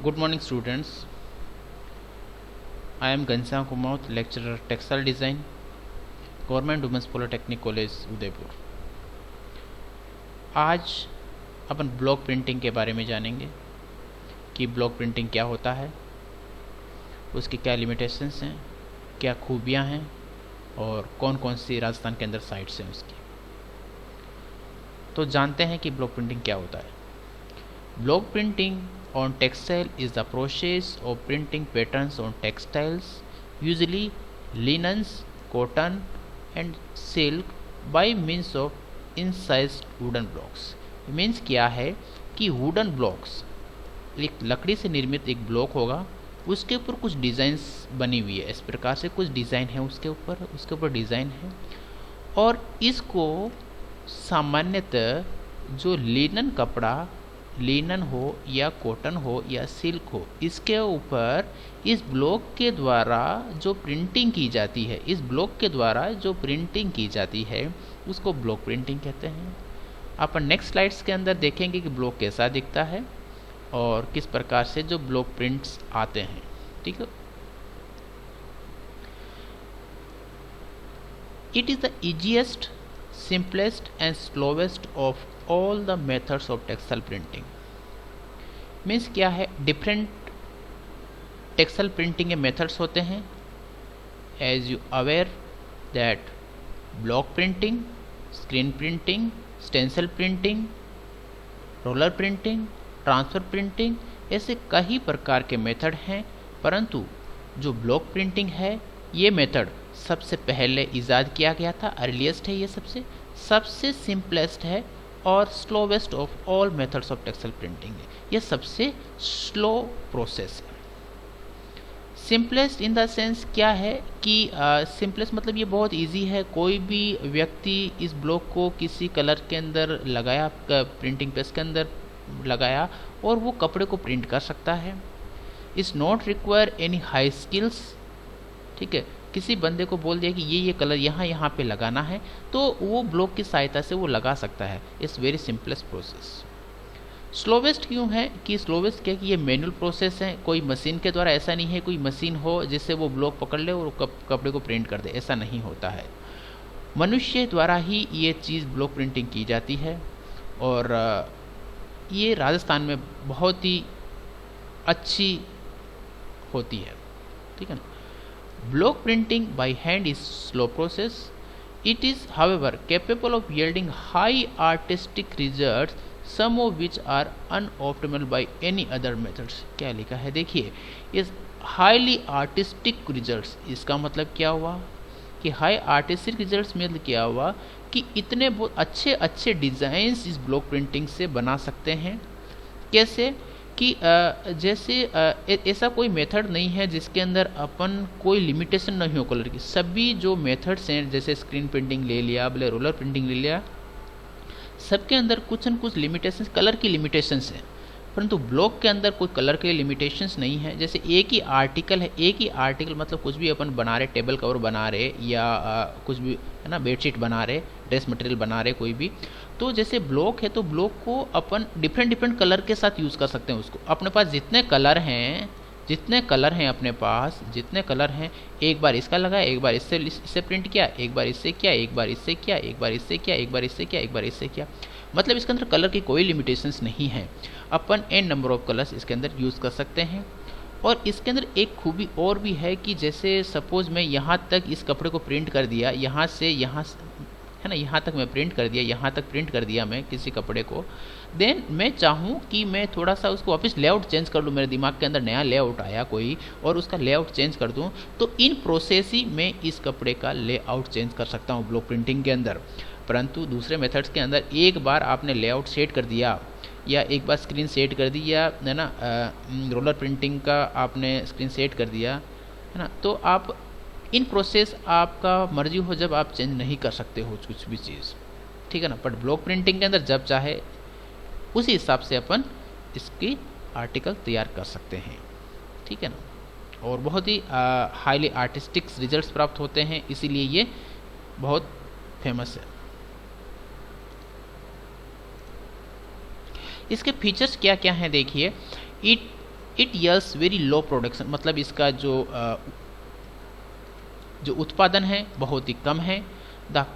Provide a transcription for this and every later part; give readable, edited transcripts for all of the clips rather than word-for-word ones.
Good morning, students. I am Ghanshyam Kumaut, lecturer Textile Design, Government Women's Polytechnic College, Udaipur. आज अपन block printing के बारे में जानेंगे कि ब्लॉक प्रिंटिंग क्या होता है, उसकी क्या लिमिटेशंस हैं, क्या खूबियां हैं और कौन कौन सी राजस्थान के अंदर साइट्स हैं उसकी। तो जानते हैं कि ब्लॉक प्रिंटिंग क्या होता है। Block printing on textile is the process of printing patterns on textiles, usually linens, cotton and silk by means of incised wooden blocks। Means क्या है कि वुडन ब्लॉक्स, एक लकड़ी से निर्मित एक ब्लॉक होगा, उसके ऊपर कुछ डिज़ाइंस बनी हुई है। इस प्रकार से कुछ डिज़ाइन है उसके ऊपर डिज़ाइन है, और इसको सामान्यतः जो लिनन हो या कॉटन हो या सिल्क हो, इसके ऊपर इस ब्लॉक के द्वारा जो प्रिंटिंग की जाती है उसको ब्लॉक प्रिंटिंग कहते हैं। अपन नेक्स्ट स्लाइड्स के अंदर देखेंगे कि ब्लॉक कैसा दिखता है और किस प्रकार से जो ब्लॉक प्रिंट्स आते हैं। ठीक है। It is the easiest, simplest and slowest of all the methods of textile printing. Means क्या है, डिफरेंट टेक्सटाइल प्रिंटिंग के मेथड्स होते हैं। As you aware that block printing, screen printing, stencil printing, roller printing, transfer printing, ऐसे कई प्रकार के method हैं। परंतु जो ब्लॉक प्रिंटिंग है, ये मेथड सबसे पहले ईजाद किया गया था, अर्लीस्ट है, ये सबसे सिंपलेस्ट है और slowest of all methods of textile printing है। यह सबसे स्लो प्रोसेस है। सिंपलेस्ट इन द सेंस क्या है कि सिंपलेस्ट मतलब ये बहुत इजी है। कोई भी व्यक्ति इस ब्लॉक को किसी कलर के अंदर लगाया, प्रिंटिंग प्रेस के अंदर लगाया और वो कपड़े को प्रिंट कर सकता है। Is not require any high skills. ठीक है, किसी बंदे को बोल दिया कि ये कलर यहाँ पे लगाना है, तो वो ब्लॉक की सहायता से वो लगा सकता है। It's very simplest process. Slowest क्यों है कि स्लोवेस्ट क्या कि ये मैनुअल प्रोसेस है। कोई मशीन के द्वारा ऐसा नहीं है, कोई मशीन हो जिससे वो ब्लॉक पकड़ ले और कपड़े को प्रिंट कर दे, ऐसा नहीं होता है। मनुष्य द्वारा ही ये चीज़ ब्लॉक प्रिंटिंग की जाती है और ये राजस्थान में बहुत ही अच्छी होती है। ठीक है ना। Block printing by hand is slow process. It is, however, capable of yielding high artistic results, some of which are unoptimal by any other methods। क्या लिखा है देखिए, इस highly artistic results, इसका मतलब क्या हुआ कि हाई आर्टिस्टिक रिजल्ट्स में क्या हुआ कि इतने बहुत अच्छे अच्छे डिज़ाइंस इस ब्लॉक प्रिंटिंग से बना सकते हैं। कैसे कि जैसे ऐसा कोई मेथड नहीं है जिसके अंदर अपन कोई लिमिटेशन नहीं हो कलर की। सभी जो मेथड्स हैं, जैसे स्क्रीन प्रिंटिंग ले लिया, बोले रोलर प्रिंटिंग ले लिया, सबके अंदर कुछ न कुछ लिमिटेशंस, कलर की लिमिटेशंस हैं। परंतु ब्लॉक के अंदर कोई कलर के लिमिटेशंस नहीं है। जैसे एक ही आर्टिकल है, एक ही आर्टिकल मतलब कुछ भी अपन बना रहे, टेबल कवर बना रहे या कुछ भी है ना, बेडशीट बना रहे, ड्रेस मटेरियल बना रहे कोई भी, तो जैसे ब्लॉक है तो ब्लॉक को अपन डिफरेंट कलर के साथ यूज़ कर सकते हैं। उसको अपने पास जितने कलर हैं अपने पास जितने कलर हैं, एक बार इसका लगाया, एक बार इससे प्रिंट किया, एक बार इससे किया, एक बार इससे किया, एक बार इससे किया, एक बार इससे किया, एक बार इससे किया, मतलब इसके अंदर कलर की कोई लिमिटेशंस नहीं है। अपन एन नंबर ऑफ कलर्स इसके अंदर यूज़ कर सकते हैं। और इसके अंदर एक खूबी और भी है कि जैसे सपोज़ मैं यहाँ तक इस कपड़े को प्रिंट कर दिया, यहाँ है ना, यहाँ तक मैं प्रिंट कर दिया, यहाँ तक प्रिंट कर दिया मैं किसी कपड़े को, देन मैं चाहूँ कि मैं थोड़ा सा उसको वापस लेआउट चेंज कर लूँ, मेरे दिमाग के अंदर नया लेआउट आया कोई और उसका लेआउट चेंज कर दूँ, तो इन प्रोसेस ही मैं इस कपड़े का लेआउट चेंज कर सकता हूँ ब्लॉक प्रिंटिंग के अंदर। परंतु दूसरे मेथड्स के अंदर एक बार आपने लेआउट सेट कर दिया या एक बार स्क्रीन सेट कर दी, या है ना रोलर प्रिंटिंग का आपने स्क्रीन सेट कर दिया, है ना, तो आप इन प्रोसेस आपका मर्जी हो जब आप चेंज नहीं कर सकते हो कुछ भी चीज़। ठीक है ना। बट ब्लॉक प्रिंटिंग के अंदर जब चाहे उसी हिसाब से अपन इसकी आर्टिकल तैयार कर सकते हैं। ठीक है ना। और बहुत ही हाईली आर्टिस्टिक रिजल्ट्स प्राप्त होते हैं, इसीलिए ये बहुत फेमस है। इसके फीचर्स क्या क्या हैं देखिए। It it यल्स very low production, मतलब इसका जो उत्पादन है बहुत ही कम है। The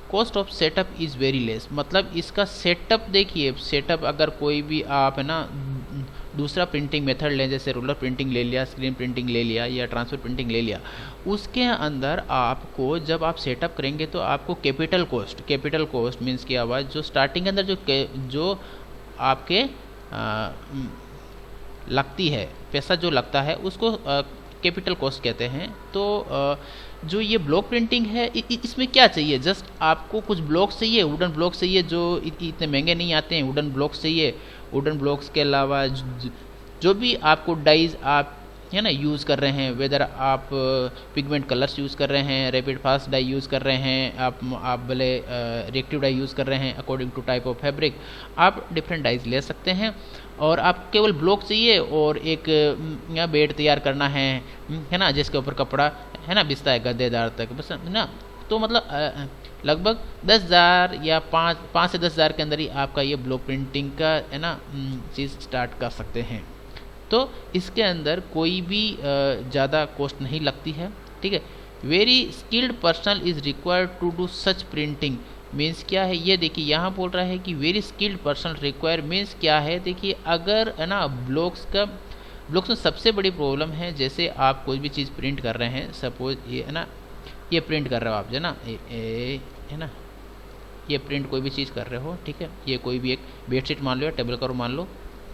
cost of setup is very less, मतलब इसका सेटअप देखिए, सेटअप अगर कोई भी आप है ना दूसरा प्रिंटिंग मेथड लें, जैसे रोलर प्रिंटिंग ले लिया, स्क्रीन प्रिंटिंग ले लिया या ट्रांसफर प्रिंटिंग ले लिया, उसके अंदर आपको जब आप सेटअप करेंगे तो आपको कैपिटल कॉस्ट मीन्स की आवाज़ जो स्टार्टिंग के अंदर जो आपके लगती है, पैसा जो लगता है उसको कैपिटल कॉस्ट कहते हैं। तो जो ये ब्लॉक प्रिंटिंग है इसमें क्या चाहिए, जस्ट आपको कुछ ब्लॉक्स चाहिए, वुडन ब्लॉक्स चाहिए जो इतने महंगे नहीं आते हैं, वुडन ब्लॉक्स चाहिए। वुडन ब्लॉक्स के अलावा जो भी आपको डाइज आप है ना यूज़ कर रहे हैं, वेदर आप पिगमेंट कलर्स यूज़ कर रहे हैं, रैपिड फास्ट डाई यूज़ कर रहे हैं, आप भले रिएक्टिव डाई यूज़ कर रहे हैं, according to type of fabric आप डिफरेंट डाइज ले सकते हैं। और आप केवल ब्लॉक चाहिए और एक बेड तैयार करना है ना, जिसके ऊपर कपड़ा है ना बिछता है गद्देदार तक, बस है ना। तो मतलब लगभग 10,000 या 5 से 10,000 के अंदर ही आपका ये ब्लॉक प्रिंटिंग का है ना चीज़ स्टार्ट कर सकते हैं। तो इसके अंदर कोई भी ज़्यादा कॉस्ट नहीं लगती है, ठीक है। Very skilled personal is required to do such printing means क्या है, ये देखिए यहाँ बोल रहा है कि very skilled person require means क्या है। देखिए अगर है ना ब्लॉक्स में सबसे बड़ी प्रॉब्लम है, जैसे आप कोई भी चीज़ प्रिंट कर रहे हैं, सपोज ये है ना, ये प्रिंट कर रहे हो आप है ना, है ना, ये प्रिंट कोई भी चीज़ कर रहे हो, ठीक है, ये कोई भी एक बेडशीट मान लो या टेबल कवर मान लो,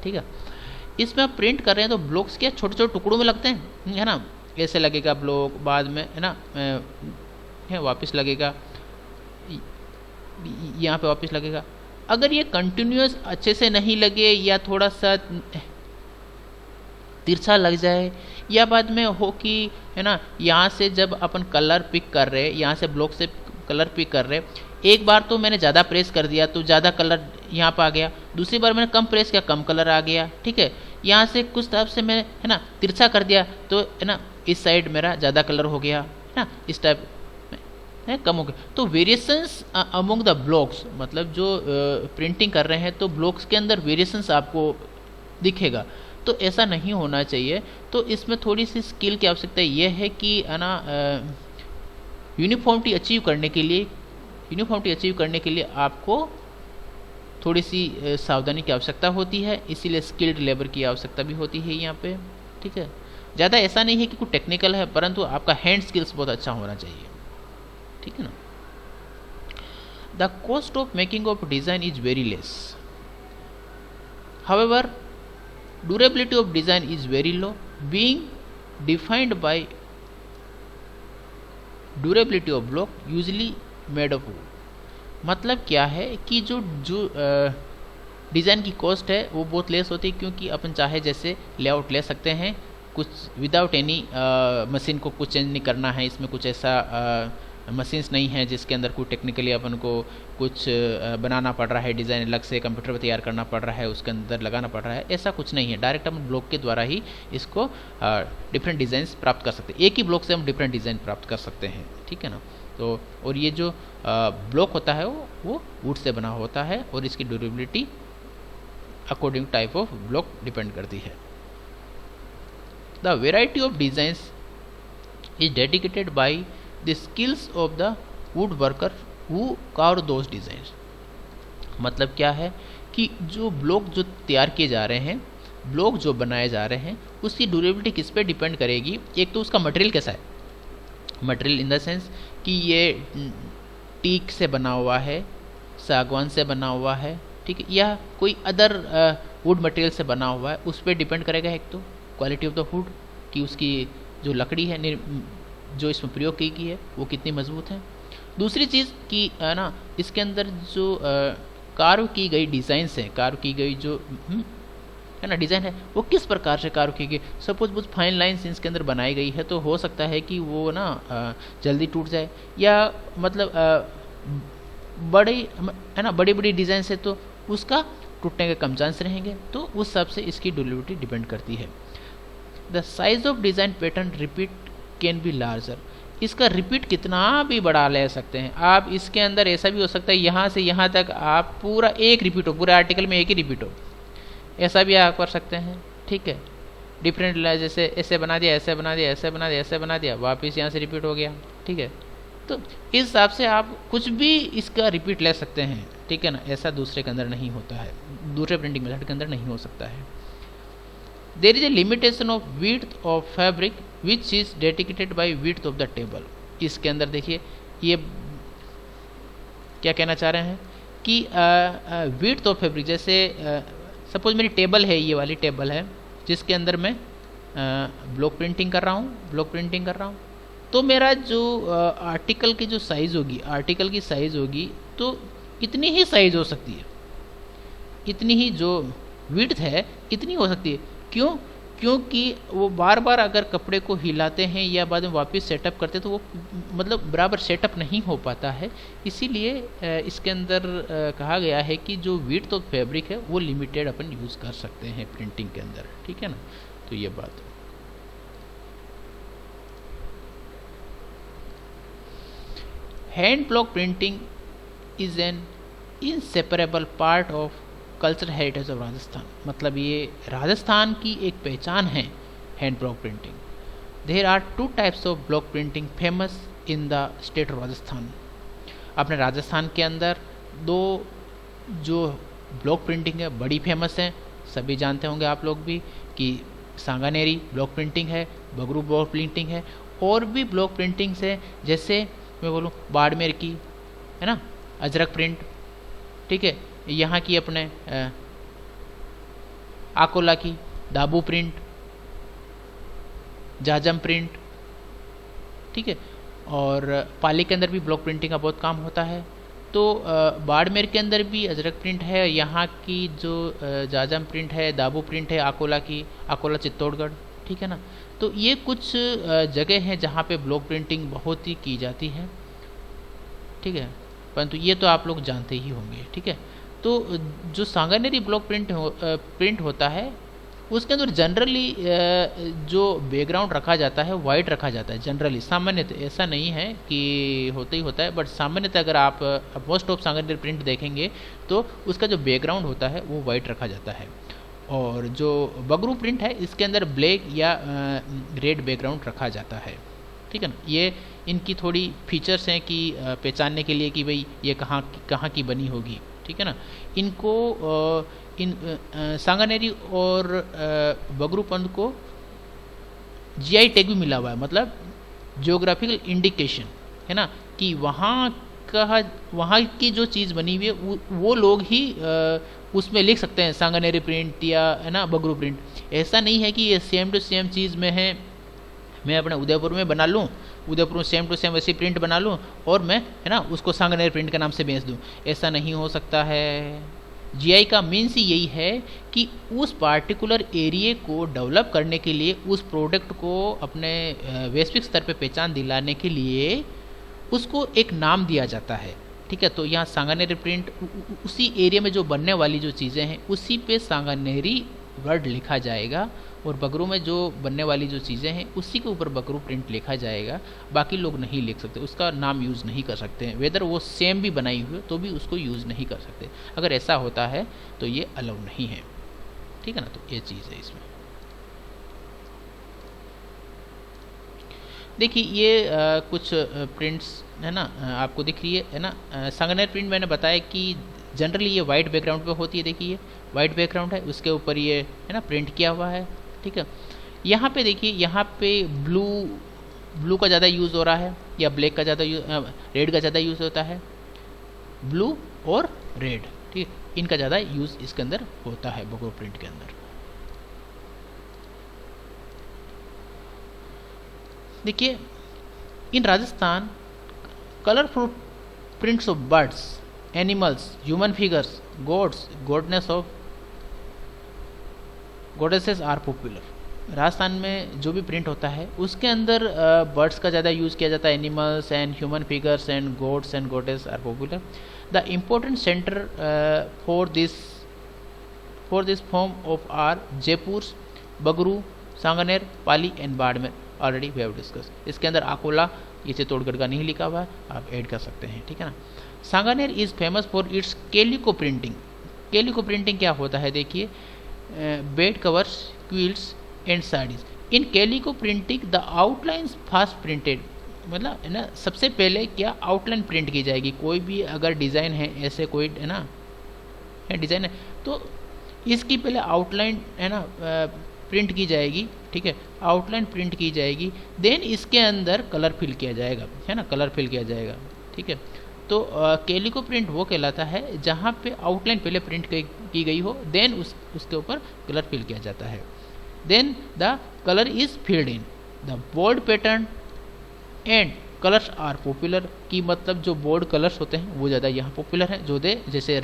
ठीक है। इसमें आप प्रिंट कर रहे हैं तो ब्लॉक्स क्या छोटे छोटे टुकड़ों में लगते हैं, है ना, ऐसे लगेगा ब्लॉक, बाद में है ना वापस लगेगा, यहाँ पे वापस लगेगा। अगर ये कंटिन्यूस अच्छे से नहीं लगे या थोड़ा सा तिरछा लग जाए, या बाद में हो कि है ना यहाँ से जब अपन कलर पिक कर रहे, यहाँ से ब्लॉक से कलर पिक कर रहे, एक बार तो मैंने ज़्यादा प्रेस कर दिया तो ज़्यादा कलर यहाँ पर आ गया, दूसरी बार मैंने कम प्रेस किया कम कलर आ गया, ठीक है। यहाँ से कुछ तरफ से मैंने है ना तिरछा कर दिया तो है ना इस साइड मेरा ज़्यादा कलर हो गया, है ना, इस टाइप है कम हो गया। तो वेरिएशंस अमोंग द ब्लॉक्स, मतलब जो प्रिंटिंग कर रहे हैं तो ब्लॉक्स के अंदर वेरिएशंस आपको दिखेगा, तो ऐसा नहीं होना चाहिए। तो इसमें थोड़ी सी स्किल की आवश्यकता ये है कि है ना यूनिफॉर्मिटी अचीव करने के लिए आपको थोड़ी सी सावधानी की आवश्यकता होती है, इसीलिए स्किल्ड लेबर की आवश्यकता भी होती है यहाँ पे, ठीक है। ज़्यादा ऐसा नहीं है कि कुछ टेक्निकल है, परंतु आपका हैंड स्किल्स बहुत अच्छा होना चाहिए, ठीक है ना। The cost of making of design is very less, however durability of design is very low, being defined by durability of block usually made of would. मतलब क्या है कि जो डिज़ाइन की कॉस्ट है वो बहुत लेस होती है, क्योंकि अपन चाहे जैसे लेआउट ले सकते हैं, कुछ विदाउट एनी मशीन को कुछ चेंज नहीं करना है, इसमें कुछ ऐसा मशीन्स नहीं है जिसके अंदर कोई टेक्निकली अपन को कुछ बनाना पड़ रहा है, डिज़ाइन अलग से कंप्यूटर पर तैयार करना पड़ रहा है, उसके अंदर लगाना पड़ रहा है, ऐसा कुछ नहीं है। डायरेक्ट हम ब्लॉक के द्वारा ही इसको डिफरेंट डिज़ाइंस प्राप्त कर सकते हैं, एक ही ब्लॉक से हम डिफरेंट डिज़ाइन प्राप्त कर सकते हैं, ठीक है ना। तो और ये जो ब्लॉक होता है वो वुड से बना होता है और इसकी durability according type of block depend करती है। The variety of designs is dedicated by the skills of the wood worker who curve those designs. मतलब क्या है कि जो ब्लॉक जो तैयार किए जा रहे हैं, ब्लॉक जो बनाए जा रहे हैं, उसकी ड्यूरेबिलिटी किस पे डिपेंड करेगी। एक तो उसका मटेरियल कैसा है, मटेरियल इन द सेंस कि ये टीक से बना हुआ है, सागवान से बना हुआ है, ठीक है, या कोई अदर वुड मटेरियल से बना हुआ है, उस पर डिपेंड करेगा। एक तो क्वालिटी ऑफ द वुड कि उसकी जो लकड़ी है जो इसमें प्रयोग की गई है वो कितनी मजबूत है। दूसरी चीज़ कि है ना इसके अंदर जो कार्व की गई डिज़ाइंस है, कार्व की गई जो है ना डिज़ाइन है वो किस प्रकार से कार्व की गई। सपोज कुछ फाइन लाइन्स इसके अंदर बनाई गई है तो हो सकता है कि वो ना जल्दी टूट जाए, या मतलब बड़ी है ना बड़ी बड़ी डिज़ाइन है तो उसका टूटने के कम चांस रहेंगे, तो उस हिसाब से इसकी ड्यूरेबिलिटी डिपेंड करती है। The size of design pattern repeat can be larger. इसका रिपीट कितना भी बड़ा ले सकते हैं आप। इसके अंदर ऐसा भी हो सकता है यहाँ से यहाँ तक आप पूरा एक रिपीट हो, पूरे आर्टिकल में एक ही रिपीट हो, ऐसा भी आप कर सकते हैं, ठीक है, डिफरेंट जैसे ऐसे बना दिया, ऐसे बना दिया, ऐसे बना दिया, ऐसे बना दिया, वापस यहाँ से रिपीट हो गया। ठीक है, तो इस हिसाब से आप कुछ भी इसका रिपीट ले सकते हैं। ठीक है ना, ऐसा दूसरे के अंदर नहीं होता है, दूसरे प्रिंटिंग मेथड के अंदर नहीं हो सकता है। There is a limitation of width of fabric which is dedicated by width of the table. इसके अंदर देखिए ये क्या कहना चाह रहे हैं कि विड्थ ऑफ फैब्रिक, जैसे सपोज मेरी टेबल है, ये वाली टेबल है जिसके अंदर मैं ब्लॉक प्रिंटिंग कर रहा हूँ, तो मेरा जो आर्टिकल की जो साइज़ होगी, आर्टिकल की साइज़ होगी तो इतनी ही साइज़ हो सकती है, इतनी ही जो विड्थ है इतनी हो सकती है। क्यों? क्योंकि वो बार बार अगर कपड़े को हिलाते हैं या बाद में वापस सेटअप करते हैं तो वो मतलब बराबर सेटअप नहीं हो पाता है। इसीलिए इसके अंदर कहा गया है कि जो विड्थ ऑफ फैब्रिक है वो लिमिटेड अपन यूज़ कर सकते हैं प्रिंटिंग के अंदर। ठीक है ना, तो ये बात। Hand block printing is an inseparable part of cultural heritage of Rajasthan. मतलब ये राजस्थान की एक पहचान है hand block printing. There are 2 types of block printing famous in the state of Rajasthan. अपने राजस्थान के अंदर 2 जो ब्लॉक प्रिंटिंग है बड़ी फेमस हैं, सभी जानते होंगे आप लोग भी कि सांगानेरी ब्लॉक प्रिंटिंग है, बगरू ब्लॉक प्रिंटिंग है, और भी ब्लॉक प्रिंटिंग्स है जैसे मैं बोलूँ बाड़मेर की है ना, अजरक प्रिंट। ठीक है, यहाँ की अपने आकोला की दाबू प्रिंट, जाजम प्रिंट। ठीक है, और पाली के अंदर भी ब्लॉक प्रिंटिंग का बहुत काम होता है। तो बाड़मेर के अंदर भी अजरक प्रिंट है, यहाँ की जो जाजम प्रिंट है, दाबू प्रिंट है, आकोला की, आकोला चित्तौड़गढ़। ठीक है ना, तो ये कुछ जगह हैं जहाँ पे ब्लॉक प्रिंटिंग बहुत ही की जाती है। ठीक है, परंतु ये तो आप लोग जानते ही होंगे। ठीक है, तो जो सांगानेरी ब्लॉक प्रिंट होता है उसके अंदर जनरली जो बैकग्राउंड रखा जाता है वाइट रखा जाता है। जनरली सामान्यतः ऐसा नहीं है कि होता ही होता है, बट सामान्यतः अगर आप मोस्ट ऑफ सांगानेरी प्रिंट देखेंगे तो उसका जो बैकग्राउंड होता है वो वाइट रखा जाता है। और जो बगरू प्रिंट है इसके अंदर ब्लैक या रेड बैकग्राउंड रखा जाता है। ठीक है ना, ये इनकी थोड़ी फीचर्स हैं कि पहचानने के लिए कि भाई ये कहाँ की बनी होगी। ठीक है ना, इनको सांगानेरी और बगरू पंथ को जीआई टैग भी मिला हुआ है, मतलब जियोग्राफिकल इंडिकेशन है ना, कि वहाँ की जो चीज़ बनी हुई है वो लोग ही उसमें लिख सकते हैं सांगानेरी प्रिंट या है ना बगरू प्रिंट। ऐसा नहीं है कि ये सेम टू सेम चीज़ में है, मैं अपने उदयपुर में बना लूँ, उदयपुर में सेम टू सेम वैसी प्रिंट बना लूँ और मैं है ना उसको सांगानेरी प्रिंट के नाम से बेच दूँ, ऐसा नहीं हो सकता है। जीआई का मीन्स ही यही है कि उस पार्टिकुलर एरिया को डेवलप करने के लिए, उस प्रोडक्ट को अपने वैश्विक स्तर पे पहचान दिलाने के लिए उसको एक नाम दिया जाता है। ठीक है, तो यहाँ सांगानेरी प्रिंट उसी एरिया में जो बनने वाली जो चीज़ें हैं उसी पे सांगानेरी वर्ड लिखा जाएगा, और बगरू में जो बनने वाली जो चीज़ें हैं उसी के ऊपर बगरू प्रिंट लिखा जाएगा। बाकी लोग नहीं लिख सकते, उसका नाम यूज़ नहीं कर सकते हैं, वेदर वो सेम भी बनाई हुई तो भी उसको यूज़ नहीं कर सकते। अगर ऐसा होता है तो ये अलाउ नहीं है। ठीक है ना, तो ये चीज़ है इसमें। देखिए ये कुछ प्रिंट्स है ना आपको दिख रही है ना। सांगानेरी प्रिंट मैंने बताया कि जनरली ये वाइट बैकग्राउंड पे होती है। देखिए ये वाइट बैकग्राउंड है, उसके ऊपर ये है ना प्रिंट किया हुआ है। ठीक है, यहाँ पे देखिए, यहाँ पे ब्लू का ज़्यादा यूज़ हो रहा है या ब्लैक का ज़्यादा रेड का ज़्यादा यूज़ होता है, ब्लू और रेड। ठीक है, इनका ज़्यादा यूज़ इसके अंदर होता है बगरू प्रिंट के अंदर। देखिए in Rajasthan colourful prints of birds, animals, human figures, gods, goddesses are popular. Rajasthan में जो भी प्रिंट होता है उसके अंदर बर्ड्स का ज़्यादा यूज़ किया जाता है, animals and human figures and gods and goddess are popular. The important centre for this form of are Jaipur, Bagru, Sanganer, Pali and Barmer. Already we have discuss. इसके अंदर आकोला, ये चित्तौड़गढ़ का नहीं लिखा हुआ है, आप ऐड कर सकते हैं। ठीक है ना, Sanganer is famous for its calico printing. Calico printing क्या होता है देखिए, bed covers, quilts and saris. In calico printing the outlines fast printed, मतलब है ना सबसे पहले क्या आउटलाइन प्रिंट की जाएगी। कोई भी अगर डिज़ाइन है, ऐसे कोई है ना है डिज़ाइन है, तो इसकी पहले आउटलाइन है ना प्रिंट की जाएगी, ठीक है, आउटलाइन प्रिंट की जाएगी, देन इसके अंदर कलर फिल किया जाएगा, है ना, कलर फिल किया जाएगा, ठीक है। तो कैलिको प्रिंट वो कहलाता है जहाँ पे आउटलाइन पहले प्रिंट की गई हो, देन उसके ऊपर कलर फिल किया जाता है। Then the colour is filled in the bold pattern and colours are popular, की मतलब जो बोर्ड कलर्स होते हैं वो ज़्यादा यहाँ पॉपुलर हैं, जो दे जैसे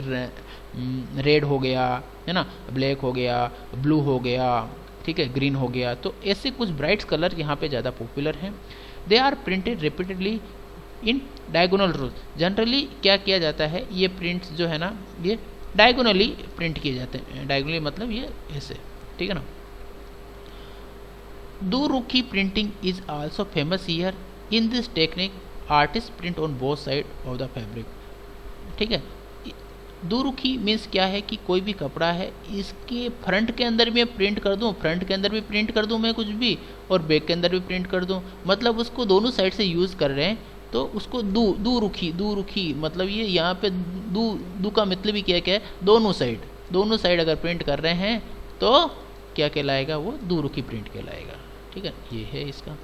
रेड हो गया, है ना, ब्लैक हो गया, ब्लू हो गया, ठीक है, ग्रीन हो गया, तो ऐसे कुछ ब्राइट कलर यहाँ पे ज़्यादा पॉपुलर हैं। They are printed repeatedly in diagonal rows. Generally क्या किया जाता है, ये प्रिंट्स जो है ना ये डायगोनली प्रिंट किए जाते हैं, डायगोनली मतलब ये ऐसे, ठीक है ना। Do rukhi printing is also famous here. In this technique artist print on both side of the fabric, ठीक है। दो रुखी मीन्स क्या है कि कोई भी कपड़ा है, इसके फ्रंट के अंदर भी प्रिंट कर दूं, फ्रंट के अंदर भी प्रिंट कर दूं मैं कुछ भी, और बैक के अंदर भी प्रिंट कर दूं, मतलब उसको दोनों साइड से यूज़ कर रहे हैं, तो उसको दो रुखी मतलब ये यहाँ पे दू का मतलब भी क्या है, दोनों साइड अगर प्रिंट कर रहे हैं तो क्या कहलाएगा, वो दो रुखी प्रिंट कहलाएगा, ठीक है। ये है इसका।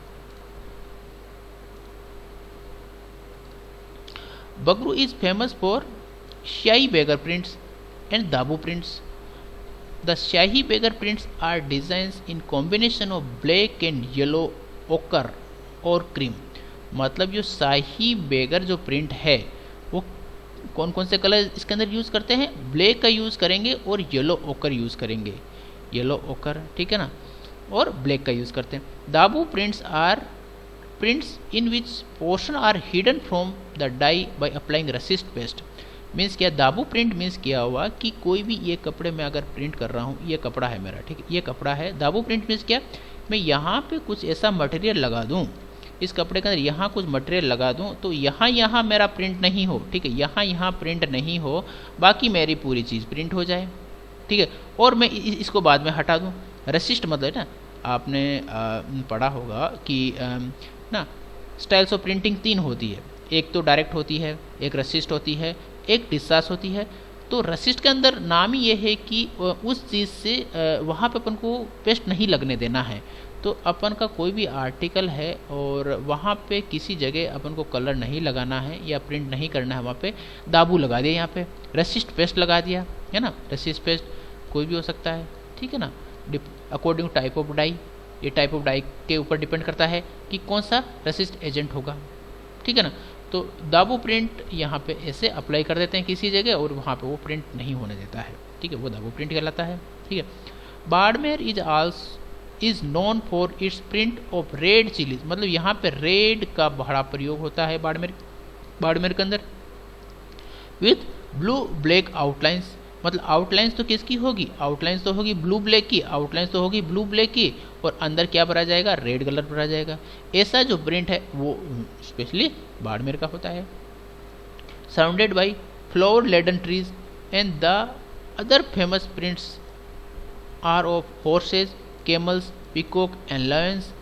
Bagru is famous for shahi begar prints and dabu prints. The shahi begar prints are designs in combination of black and yellow, ochre और क्रीम। मतलब जो शाही बेगर जो प्रिंट है वो कौन कौन से कलर इसके अंदर यूज़ करते हैं, ब्लैक का यूज़ करेंगे और येलो ओकर यूज़ करेंगे, येलो ओकर, ठीक है ना, और ब्लैक का यूज़ करते हैं। Dabu prints are prints in which portion are hidden from the dye by applying resist paste. Means क्या, दाबू प्रिंट मीन्स क्या हुआ कि कोई भी ये कपड़े में अगर प्रिंट कर रहा हूँ, ये कपड़ा है मेरा, ठीक है, ये कपड़ा है। दाबू प्रिंट मीन्स क्या, मैं यहाँ पे कुछ ऐसा मटेरियल लगा दूँ, इस कपड़े के अंदर यहाँ कुछ मटेरियल लगा दूँ तो यहाँ मेरा प्रिंट नहीं हो, ठीक है, यहाँ प्रिंट नहीं हो, बाकी मेरी पूरी चीज़ प्रिंट हो जाए, ठीक है, और मैं इसको बाद में हटा दूँ। रेसिस्ट मतलब ना, आपने पढ़ा होगा कि ना स्टाइल्स ऑफ प्रिंटिंग 3 होती है, एक तो डायरेक्ट होती है, एक रेसिस्ट होती है, एक डिस्चार्ज होती है। तो रेसिस्ट के अंदर नाम ही ये है कि उस चीज़ से वहाँ पे अपन को पेस्ट नहीं लगने देना है। तो अपन का कोई भी आर्टिकल है और वहाँ पे किसी जगह अपन को कलर नहीं लगाना है या प्रिंट नहीं करना है, वहाँ पे दाबू लगा दिया, यहाँ पे रेसिस्ट पेस्ट लगा दिया, है ना। रेसिस्ट पेस्ट कोई भी हो सकता है, ठीक है ना, अकॉर्डिंग टाइप ऑफ डाई, ये टाइप ऑफ डाई के ऊपर डिपेंड करता है कि कौन सा रेसिस्ट एजेंट होगा, ठीक है ना। तो दाबू प्रिंट यहाँ पे ऐसे अप्लाई कर देते हैं किसी जगह और वहाँ पे वो प्रिंट नहीं होने देता है, ठीक है, वो दाबू प्रिंट कहलाता है, ठीक है। Barmer is known for its print of red chillies. मतलब यहाँ पे रेड का बड़ा प्रयोग होता है बाड़मेर के अंदर, विथ ब्लू ब्लैक आउटलाइंस। मतलब आउटलाइंस तो किसकी होगी, आउटलाइंस तो होगी ब्लू ब्लैक की, आउटलाइंस तो होगी ब्लू ब्लैक की, और अंदर क्या भरा जाएगा, रेड कलर भरा जाएगा। ऐसा जो प्रिंट है वो स्पेशली बाड़मेर का होता है। Surrounded by flower laden trees and the other famous prints are of horses, camels, peacock and lions,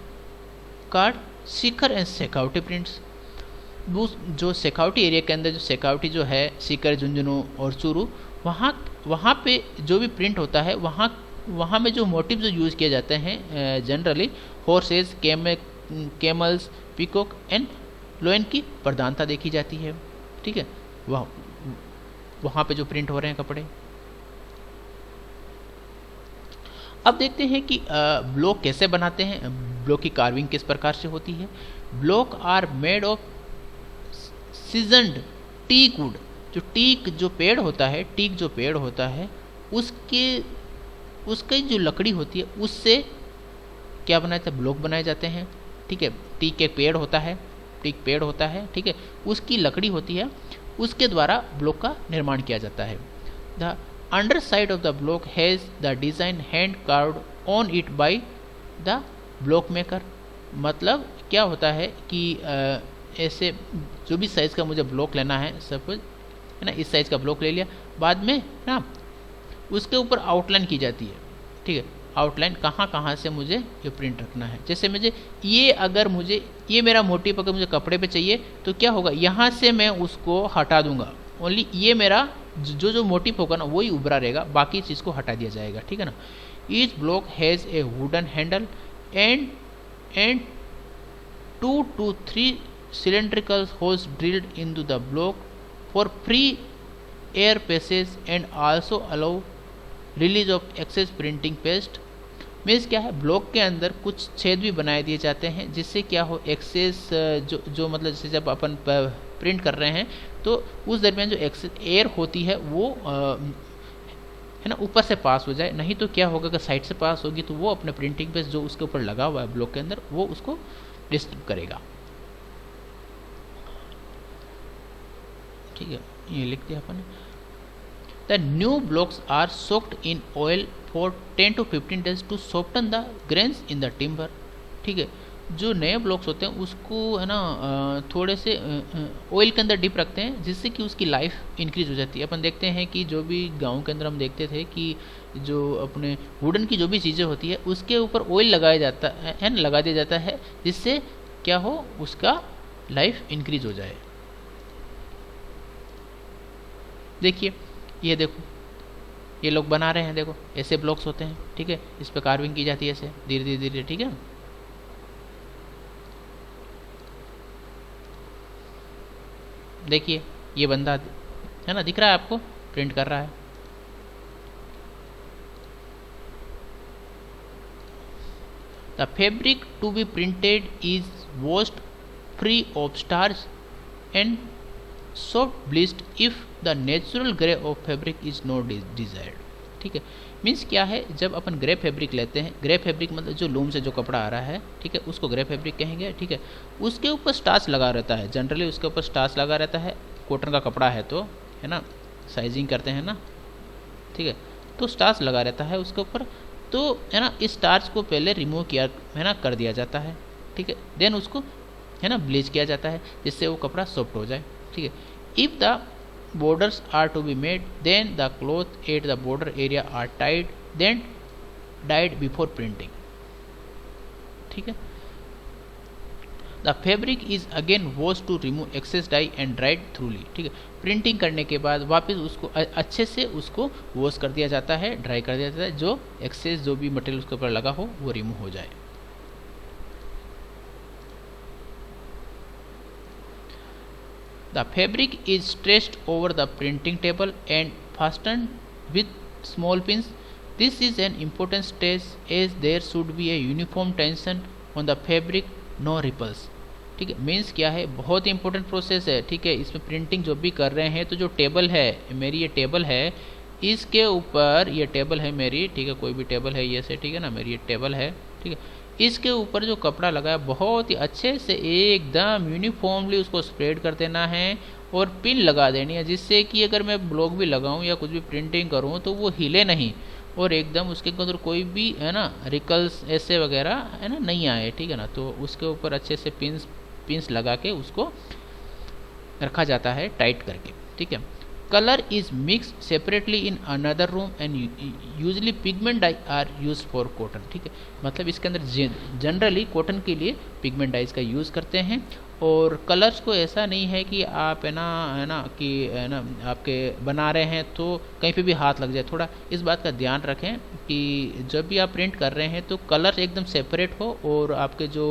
कार्ड, सीकर एंड शेखावटी प्रिंट्स। जो शेखावटी एरिया के अंदर जो शेखावटी जो है, सीकर, झुंझुनू और चूरू, वहाँ पे जो भी प्रिंट होता है, वहाँ में जो मोटिव जो यूज़ किए जाते हैं generally horses, camels, peacock and lion की प्रधानता देखी जाती है, ठीक है, वहाँ पे जो प्रिंट हो रहे हैं कपड़े। अब देखते हैं कि ब्लॉक कैसे बनाते हैं, ब्लॉक की कार्विंग किस प्रकार से होती है। Block are made of seasoned teak wood. जो टीक जो पेड़ होता है, उसकी जो लकड़ी होती है उससे क्या बनाए जाते हैं, ब्लॉक बनाए जाते हैं, ठीक है। टीक एक पेड़ होता है, ठीक है, उसकी लकड़ी होती है, उसके द्वारा ब्लॉक का निर्माण किया जाता है। The under side of the block has the design hand carved on it by the block maker. मतलब क्या होता है कि ऐसे जो भी साइज़ का मुझे ब्लॉक लेना है, सपोज है ना, इस साइज़ का ब्लॉक ले लिया, बाद में ना उसके ऊपर आउटलाइन की जाती है, ठीक है, आउटलाइन कहाँ कहाँ से मुझे ये प्रिंट रखना है। जैसे मुझे ये, अगर मुझे ये मेरा मोटिव अगर मुझे कपड़े पे चाहिए तो क्या होगा, यहाँ से मैं उसको हटा दूंगा, ओनली ये मेरा जो मोटिव होगा ना वही उभरा रहेगा, बाकी चीज़ को हटा दिया जाएगा, ठीक है ना। Each block has a wooden handle and 2 to 3 cylindrical holes drilled into the block for free air passage and also allow release of excess printing paste। Means क्या है, ब्लॉक के अंदर कुछ छेद भी बनाए दिए जाते हैं जिससे क्या हो, एक्सेस जो मतलब जैसे जब अपन प्रिंट कर रहे हैं तो उस दरमियान जो एक्सेस एयर होती है वो है ना ऊपर से पास हो जाए। नहीं तो क्या होगा, अगर साइड से पास होगी तो वो अपने प्रिंटिंग पेस्ट जो उसके ऊपर लगा हुआ है ब्लॉक के अंदर वो उसको डिस्टर्ब करेगा, ठीक है। ये लिख दिया अपन। The new blocks are soaked in oil for 10 to 15 days to soften the grains in the timber, ठीक है। जो नए ब्लॉक्स होते हैं उसको है ना थोड़े से ऑयल के अंदर डिप रखते हैं जिससे कि उसकी लाइफ इंक्रीज हो जाती है। अपन देखते हैं कि जो भी गांव के अंदर हम देखते थे कि जो अपने वुडन की जो भी चीज़ें होती है उसके ऊपर ऑयल लगाया जाता है ना, लगा दिया जाता है जिससे क्या हो, उसका लाइफ इंक्रीज हो जाए। देखिए, ये देखो, ये लोग बना रहे हैं, देखो ऐसे ब्लॉक्स होते हैं, ठीक है। इस पर कार्विंग की जाती है ऐसे धीरे धीरे धीरे, ठीक है। देखिए ये बंदा है ना, दिख रहा है आपको, प्रिंट कर रहा है। The fabric to be printed is washed free of starch and soft bleached if the natural grey of fabric is not desired, ठीक है। मीन्स क्या है, जब अपन ग्रे फैब्रिक लेते हैं, ग्रे फैब्रिक मतलब जो लूम से जो कपड़ा आ रहा है, ठीक है, उसको ग्रे फैब्रिक कहेंगे, ठीक है। उसके ऊपर स्टार्च लगा रहता है, जनरली उसके ऊपर स्टार्च लगा रहता है, कॉटन का कपड़ा है तो, है ना, साइजिंग करते हैं ना, ठीक है, तो स्टार्च लगा रहता है उसके ऊपर, तो है ना इस स्टार्च को पहले रिमूव किया है ना, कर दिया जाता है, ठीक है। देन उसको है ना ब्लीच किया जाता है जिससे वो कपड़ा सॉफ्ट हो जाए, ठीक है। If the borders are to be made, then the cloth at the border area are tied, then dyed before printing, ठीक है। The fabric is again washed to remove excess dye and dried thoroughly, ठीक है। Printing करने के बाद वापस उसको अच्छे से उसको वॉश कर दिया जाता है, ड्राई कर दिया जाता है, जो एक्सेस जो भी मटेरियल उसके ऊपर लगा हो वो रिमूव हो जाए। The fabric is stretched over the printing table and fastened with small pins. This is an important stage as there should be a uniform tension on the fabric, no ripples, ठीक है। Means क्या है, बहुत ही important process है, ठीक है। इसमें printing जो भी कर रहे हैं तो जो टेबल है मेरी, ये टेबल है, इसके ऊपर ये टेबल है मेरी, ठीक है, कोई भी टेबल है ये से, ठीक है ना, मेरी ये टेबल है, ठीक है। इसके ऊपर जो कपड़ा लगा है बहुत ही अच्छे से एकदम यूनिफॉर्मली उसको स्प्रेड कर देना है और पिन लगा देनी है जिससे कि अगर मैं ब्लॉक भी लगाऊं या कुछ भी प्रिंटिंग करूं तो वो हिले नहीं और एकदम उसके अंदर कोई भी है ना रिकल्स ऐसे वगैरह है ना नहीं आए, ठीक है ना। तो उसके ऊपर अच्छे से पिंस लगा के उसको रखा जाता है टाइट करके, ठीक है। Colour is mix separately in another room and usually pigment dye are use for cotton, ठीक है। मतलब इसके अंदर जनरली कॉटन के लिए पिगमेंट डाइज का यूज़ करते हैं और कलर्स को ऐसा नहीं है कि आप है ना कि है ना आपके बना रहे हैं तो कहीं पे भी हाथ लग जाए। थोड़ा इस बात का ध्यान रखें कि जब भी आप प्रिंट कर रहे हैं तो कलर एकदम सेपरेट हो और आपके जो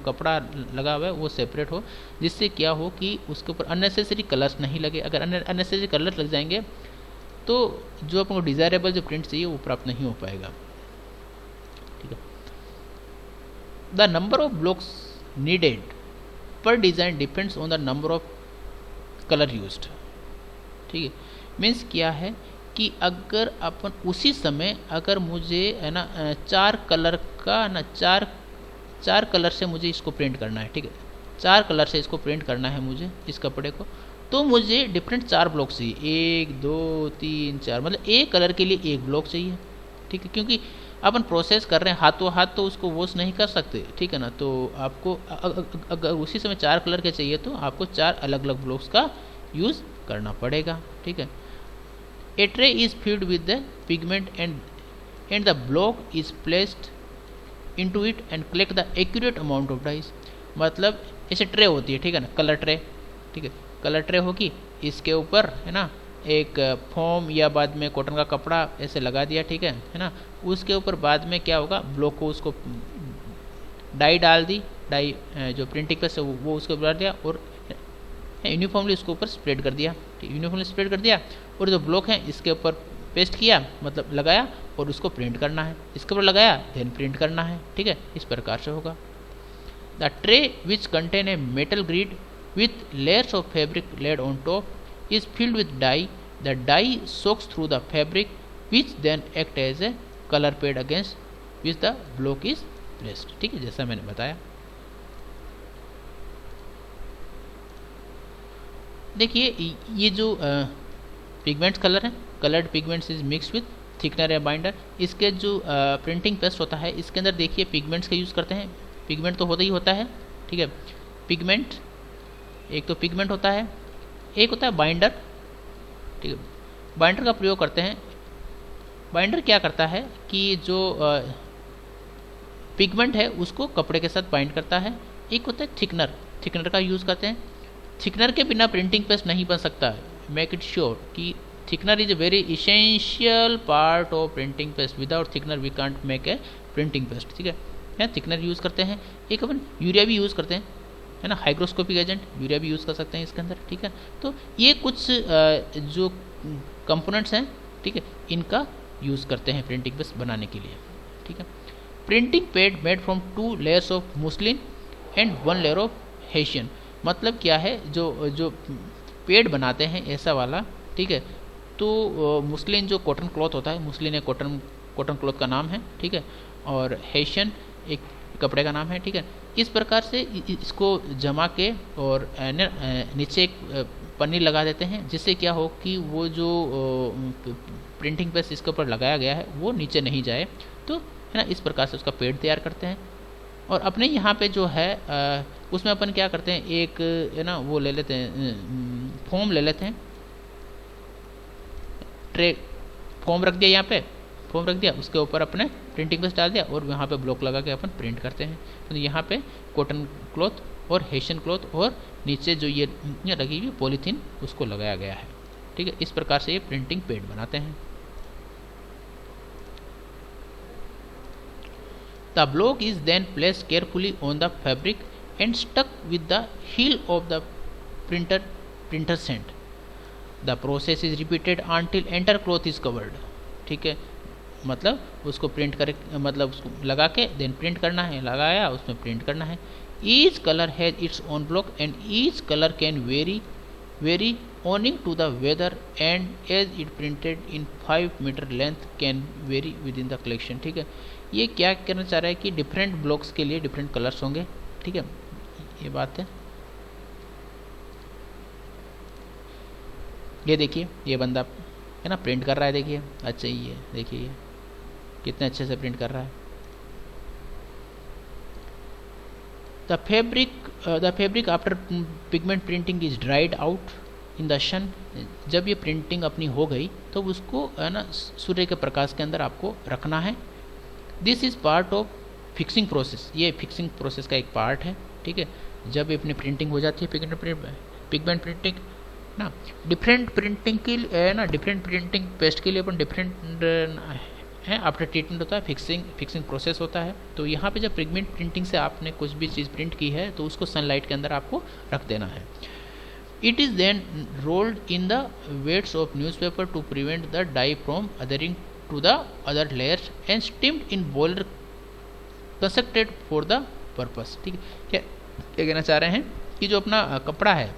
कपड़ा लगा हुआ है वो सेपरेट हो, जिससे क्या हो कि उसके ऊपर अननेसेसरी कलर्स नहीं लगे। अगर अननेसेसरी कलर लग जाएंगे तो जो आपको डिज़ायरेबल जो प्रिंट चाहिए वो प्राप्त नहीं हो पाएगा, ठीक है। The number of blocks needed per design depends on the number of colour used, ठीक है। मीन्स क्या है कि अगर अपन उसी समय अगर मुझे है ना 4 कलर का ना चार कलर से मुझे इसको प्रिंट करना है, ठीक है, 4 कलर से इसको प्रिंट करना है मुझे इस कपड़े को, तो मुझे डिफरेंट 4 ब्लॉक चाहिए, 1 2 3 4, मतलब एक कलर के लिए 1 ब्लॉक चाहिए, ठीक है। क्योंकि अपन प्रोसेस कर रहे हैं हाथों हाथ तो उसको वॉश नहीं कर सकते, ठीक है ना। तो आपको अगर उसी समय 4 कलर के चाहिए तो आपको 4 अलग अलग ब्लॉक्स का यूज़ करना पड़ेगा, ठीक है। ए tray is filled with the pigment and and the block is placed into it and collect the accurate amount of dyes। मतलब ऐसे ट्रे होती है, ठीक है ना, कलर ट्रे, ठीक है, कलर ट्रे होगी, इसके ऊपर है ना एक फोम या बाद में कॉटन का कपड़ा ऐसे लगा दिया, ठीक है ना, उसके ऊपर बाद में क्या होगा, ब्लॉक को उसको डाई डाल दी, डाई जो प्रिंटिंग प्रेस है वो उसके ऊपर डाल दिया और यूनिफॉर्मली उसके ऊपर स्प्रेड कर दिया, ठीक, यूनिफॉर्मली स्प्रेड कर दिया और जो ब्लॉक है इसके ऊपर पेस्ट किया, मतलब लगाया और उसको प्रिंट करना है, इसके ऊपर लगाया देन प्रिंट करना है, ठीक है, इस प्रकार से होगा। The tray which contain a metal grid with layers of fabric laid on top is filled with dye. The dye soaks through the fabric which then act as a colour pad against which the block is placed, ठीक है, जैसा मैंने बताया। देखिए ये जो pigments colour है, coloured pigments is mix with thickener या बाइंडर। इसके जो प्रिंटिंग पेस्ट होता है इसके अंदर देखिए पिगमेंट्स का यूज़ करते हैं, पिगमेंट तो होता ही होता है, ठीक है, पिगमेंट, एक तो पिगमेंट होता है, एक होता है बाइंडर, ठीक है, बाइंडर का प्रयोग करते हैं। बाइंडर क्या करता है कि जो पिगमेंट है उसको कपड़े के साथ बाइंड करता है। एक होता है थिकनर, थिकनर का यूज़ करते हैं। थिकनर के बिना प्रिंटिंग पेस्ट नहीं बन सकता है, मेक इट श्योर कि thickener is a very essential part of printing paste, without thickener we can't make a printing paste, ठीक है, थिकनर यूज़ करते हैं। एक अपन यूरिया भी यूज़ करते हैं, है ना, हाइग्रोस्कोपिक एजेंट यूरिया भी यूज़ कर सकते हैं इसके अंदर, ठीक है। तो ये कुछ जो कंपोनेंट्स हैं, ठीक है, इनका यूज़ करते हैं प्रिंटिंग पेस्ट बनाने के लिए, ठीक है। Printing pad made from 2 layers of muslin and 1 layer of hessian. मतलब क्या है, जो पेड बनाते हैं ऐसा वाला, ठीक है, तो मुस्लिन जो कॉटन क्लॉथ होता है, मुस्लिन एक कॉटन क्लॉथ का नाम है, ठीक है, और हेशियन एक कपड़े का नाम है, ठीक है। इस प्रकार से इसको जमा के और नीचे एक पन्नी लगा देते हैं, जिससे क्या हो कि वो जो प्रिंटिंग प्रेस इसके ऊपर लगाया गया है वो नीचे नहीं जाए, तो है ना, इस प्रकार से उसका पेड तैयार करते हैं। और अपने यहाँ पे जो है उसमें अपन क्या करते हैं, एक है ना वो ले लेते हैं, फोम ले लेते हैं, ट्रे फोम रख दिया, यहाँ पे फोम रख दिया, उसके ऊपर अपने प्रिंटिंग प्रेस डाल दिया और यहाँ पे ब्लॉक लगा के अपन प्रिंट करते हैं। तो यहाँ पे कॉटन क्लॉथ और हेशियन क्लॉथ और नीचे जो ये लगी हुई पॉलीथीन उसको लगाया गया है, ठीक है। इस प्रकार से ये प्रिंटिंग पेड बनाते हैं। The block is then placed carefully on the fabric and stuck with the heel of the printer sand. The process is repeated until entire cloth is covered, ठीक है, मतलब उसको प्रिंट करे, मतलब उसको लगा के देन प्रिंट करना है, लगाया उसमें प्रिंट करना है। Each color has its own block and each color can vary owing to the weather and as it printed in 5 meter length can vary within the collection, ठीक है। ये क्या कहना चाह रहा है कि डिफरेंट ब्लॉक्स के लिए डिफरेंट कलर्स होंगे, ठीक है, ये बात है। ये देखिए ये बंदा है ना प्रिंट कर रहा है, देखिए अच्छा ही है, देखिए ये कितने अच्छे से प्रिंट कर रहा है। The fabric after pigment printing is dried out in the sun. जब ये प्रिंटिंग अपनी हो गई तो उसको है ना सूर्य के प्रकाश के अंदर आपको रखना है। This is part of fixing process, ये फिक्सिंग प्रोसेस का एक पार्ट है, ठीक है। जब अपनी प्रिंटिंग हो जाती है पिगमेंट प्रिंटिंग ना, डिफरेंट प्रिंटिंग के लिए ना, डिफरेंट प्रिंटिंग पेस्ट के लिए अपन डिफरेंट है आफ्टर ट्रीटमेंट होता है, फिक्सिंग प्रोसेस होता है। तो यहाँ पे जब पिगमेंट प्रिंटिंग से आपने कुछ भी चीज़ प्रिंट की है तो उसको सनलाइट के अंदर आपको रख देना है। It is then rolled in the weights of newspaper to prevent the dye from adhering to the other layers and steamed in boiler constructed for the purpose, ठीक है। क्या कहना चाह रहे हैं कि जो अपना कपड़ा है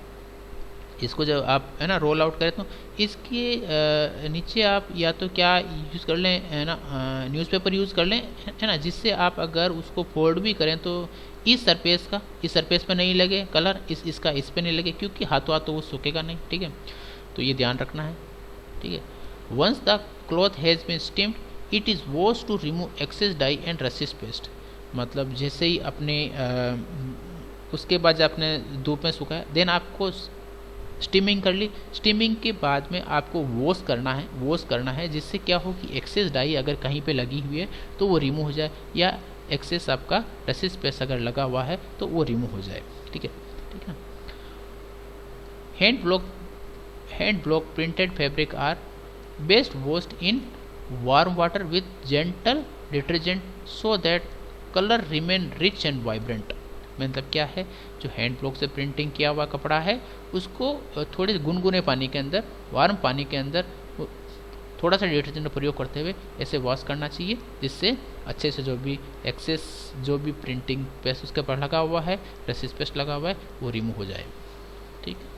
इसको जब आप है ना रोल आउट करें तो इसके नीचे आप या तो क्या यूज़ कर लें, है ना न्यूज़पेपर यूज़ कर लें, है ना, जिससे आप अगर उसको फोल्ड भी करें तो इस सरफेस पे नहीं लगे कलर, इसका इस पे नहीं लगे, क्योंकि हाथों वो सूखेगा नहीं, ठीक है। तो ये ध्यान रखना है, ठीक है। Once the cloth has been steamed, it is washed to remove excess dye and resist paste। मतलब जैसे ही अपने उसके बाद जब आपने धूप में सुखाया देन आपको स्टीमिंग कर ली। स्टीमिंग के बाद में आपको वॉश करना है जिससे क्या हो कि एक्सेस डाई अगर कहीं पे लगी हुई है तो वो रिमूव हो जाए, या एक्सेस आपका रसिस पेस्ट अगर लगा हुआ है तो वो रिमूव हो जाए। ठीक है, ठीक है। Hand block printed fabric are best washed in warm water with gentle detergent so that colour remain rich and vibrant. मतलब क्या है, जो हैंड ब्लॉक से प्रिंटिंग किया हुआ कपड़ा है उसको थोड़े गुनगुने पानी के अंदर, वार्म पानी के अंदर थोड़ा सा डिटर्जेंट का प्रयोग करते हुए ऐसे वॉश करना चाहिए, जिससे अच्छे से जो भी एक्सेस, जो भी प्रिंटिंग पेस्ट उसके ऊपर लगा हुआ है, रसिस पेस्ट लगा हुआ है, वो रिमूव हो जाए। ठीक है,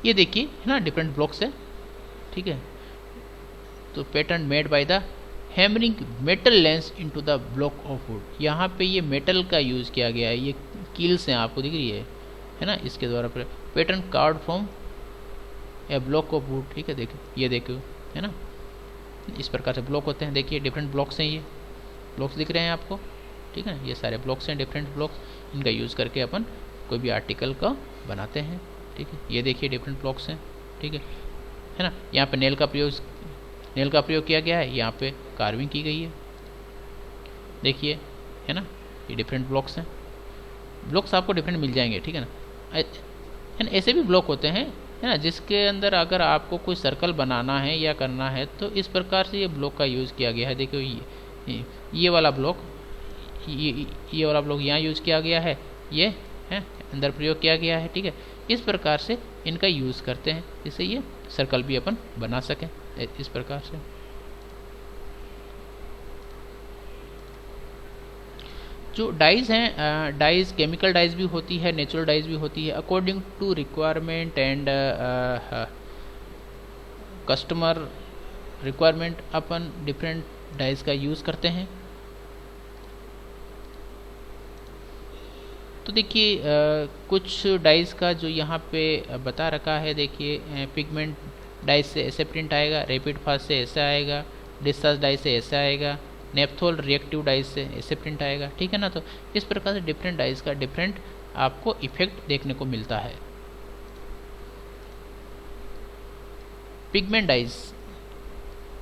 ये देखिए है ना, डिफरेंट ब्लॉक्स है। ठीक है, तो pattern made by the hammering metal lens into the block of would. यहाँ पे ये मेटल का यूज़ किया गया है, ये कील्स हैं आपको दिख रही है ना, इसके द्वारा pattern card from A block of would. ठीक है, देखिए ये देखो है ना, इस प्रकार से ब्लॉक होते हैं। देखिए डिफरेंट ब्लॉक्स हैं, ये ब्लॉक्स दिख रहे हैं आपको। ठीक है, ये सारे ब्लॉक्स हैं, डिफरेंट ब्लॉक्स, इनका यूज़ करके अपन कोई भी आर्टिकल का बनाते हैं। ठीक है, ये देखिए डिफरेंट ब्लॉक्स हैं। ठीक है ना, यहाँ पे नेल का प्रयोग किया गया है, यहाँ पे कार्विंग की गई है, देखिए है ना, ये डिफरेंट ब्लॉक्स हैं। ब्लॉक्स आपको डिफरेंट मिल जाएंगे। ठीक है ना, ऐसे भी ब्लॉक होते हैं है ना, जिसके अंदर अगर आपको कोई सर्कल बनाना है या करना है तो इस प्रकार से ये ब्लॉक का यूज़ किया गया है। देखो ये वाला ब्लॉक, ये वाला ब्लॉक यहाँ यूज़ किया गया है, ये है अंदर प्रयोग किया गया है। ठीक है, इस प्रकार से इनका यूज़ करते हैं, जिससे ये सर्कल भी अपन बना सकें इस प्रकार से। जो डाइज़ हैं, डाइज़ केमिकल डाइज़ भी होती है, नेचुरल डाइज़ भी होती है। According to requirement and customer requirement अपन डिफरेंट डाइज़ का यूज़ करते हैं। तो देखिए कुछ डाइज़ का जो यहाँ पे बता रखा है, देखिए पिगमेंट डाइज से ऐसे प्रिंट आएगा, रैपिड फास्ट से ऐसा आएगा, डिस्चार्ज डाइज से ऐसा आएगा, नेप्थोल रिएक्टिव डाइज से ऐसे प्रिंट आएगा। ठीक है ना, तो इस प्रकार से डिफरेंट डाइज का डिफरेंट आपको इफेक्ट देखने को मिलता है। Pigment dyes,